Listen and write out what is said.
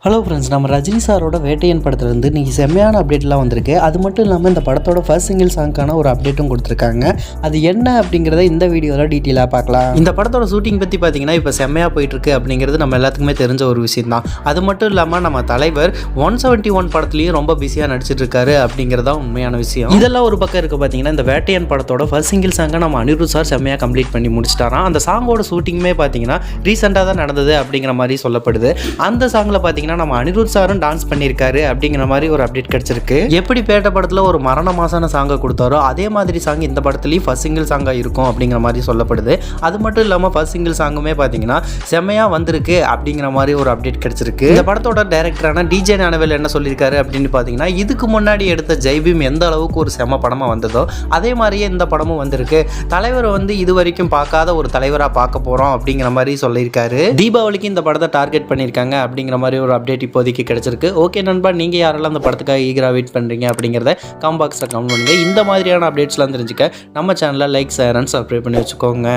Hello friends, நம்ம ரஜினி சாரோட வேட்டையன் படத்துலேருந்து இன்றைக்கி செம்மையான அப்டேட்லாம் வந்திருக்கு. அது மட்டும் இல்லாமல் இந்த படத்தோட ஃபர்ஸ்ட் சிங்கிள் சாங்க்கான ஒரு அப்டேட்டும் கொடுத்துருக்காங்க. அது என்ன அப்படிங்கிறத இந்த வீடியோவில் டீட்டெயிலாக பார்க்கலாம். இந்த படத்தோட ஷூட்டிங் பற்றி பார்த்தீங்கன்னா இப்போ செம்மையாக போயிட்டுருக்கு அப்படிங்கிறது நம்ம எல்லாத்துக்குமே தெரிஞ்ச ஒரு விஷயம் தான். அது மட்டும் இல்லாமல் நம்ம தலைவர் 171 படத்துலையும் ரொம்ப பிஸியாக நடிச்சிட்டு இருக்காரு அப்படிங்கிறது தான் உண்மையான விஷயம். இதெல்லாம் ஒரு பக்கம் இருக்க பார்த்தீங்கன்னா, இந்த வேட்டையன் படத்தோட ஃபர்ஸ்ட் சிங்கிள் சாங்கை நம்ம அனிருத் சார் செம்மையாக கம்ப்ளீட் பண்ணி முடிச்சிட்டாராம். அந்த சாங்கோட ஷூட்டிங்குமே பார்த்தீங்கன்னா ரீசெண்டாக தான் நடந்தது அப்படிங்கிற மாதிரி சொல்லப்படுது. அந்த சாங்கில் பார்த்தீங்கன்னா நம்ம அனிருத் சாரும் டான்ஸ் பண்ணியிருக்காரு அப்படிங்கிற மாதிரி ஒரு அப்டேட் கிடைச்சிருக்கு. எப்படி பேட்ட படத்தில் ஒரு மரண மாசான சாங்கை கொடுத்தாரோ அதே மாதிரி சாங் இந்த படத்துலையும் ஃபர்ஸ்ட் சிங்கிள் சாங்காக இருக்கும் அப்படிங்கிற மாதிரி சொல்லப்படுது. அது மட்டும் இல்லாமல் ஃபர்ஸ்ட் சிங்கிள் சாங்குமே பார்த்தீங்கன்னா செம்மையாக வந்திருக்கு அப்படிங்கிற மாதிரி ஒரு அப்டேட் கிடைச்சிருக்கு. இந்த படத்தோட டைரக்டரான டிஜே ஞானவேல் என்ன சொல்லியிருக்காரு அப்படின்னு பார்த்தீங்கன்னா, இதுக்கு முன்னாடி எடுத்த ஜெய்பீம் எந்த அளவுக்கு ஒரு செம்ம படமாக வந்ததோ அதே மாதிரியே இந்த படமும் வந்திருக்கு. தலைவரை இது வரைக்கும் பார்க்காத ஒரு தலைவராக பார்க்க போகிறோம் அப்படிங்கிற மாதிரி சொல்லியிருக்காரு. தீபாவளிக்கு இந்த படத்தை டார்கெட் பண்ணியிருக்காங்க அப்படிங்கிற மாதிரி ஒரு அப்டேட் இப்போதைக்கு கிடைச்சிருக்கு. ஓகே நண்பா, நீங்கள் யாரெல்லாம் அந்த படத்துக்காக ஈகராக வெயிட் பண்ணுறீங்க அப்படிங்கிறத கமெண்ட் பாக்ஸில் கமெண்ட் பண்ணுங்கள். இந்த மாதிரியான அப்டேட்ஸ்லாம் தெரிஞ்சுக்க நம்ம சேனலை லைக், ஷேர் அண்ட் சப்ஸ்கிரைப் பண்ணி வச்சுக்கோங்க.